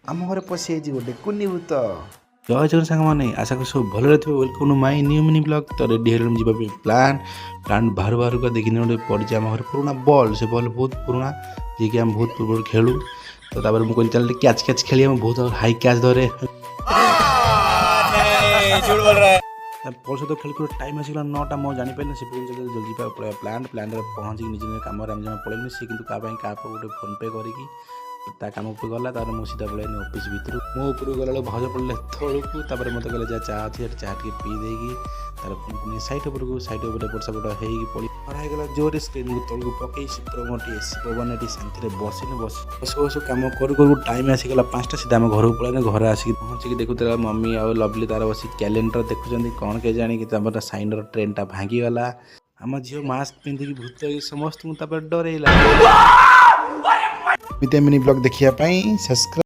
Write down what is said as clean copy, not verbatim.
आम घर पशि गोटे कुनी भूत। जय जगन सांग मैंने आशा कर सब भले थे। Welcome to my new mini blog. तो रेडी हेल्ला जी प्लान बाहर बाहर का देखने गोटे पड़ी आम घर पुराना बॉल से बॉल बहुत पुराना जी कि आम बहुत पूर्व खेलु। तो तापर मु कहली चल कैच कैच खेलिए बहुत हाई कैच धरे झूठ बोल रहा है। पल सहित खेल टाइम आसगला 9टा मो जापारे से जल्दी पड़े प्लांट पहुँच निज निज कम पड़े सी कि क्या गोटे फोन पे करके ता काम पे गला तार मु सीधा पड़े ऑफिस भितर मो ऊपर गला भाज पड़े तौक तापर मत कहले जा चाह अच्छी चाह टे पी देगी तार पुणी सैड उपरको सैड उपर पड़ होगी पड़ी खरागला जोर स्क्रीन को तौक पकई सुप्रमोटी एसी पवन ये शांति बसिने बस कम करू टाइम आसीगला 5टा सीधा आम घर पड़े घर आसिक पहुँचिक देखुला मम्मी आ लवली तार बस कैलेंडर देखुं कौन के जाणी कि साइन ट्रेन टा भांगीगला आम झील मास्क पिंधिकी भूत समस्त डरइला मिनी ब्लॉग देखिए सब्सक्राइब।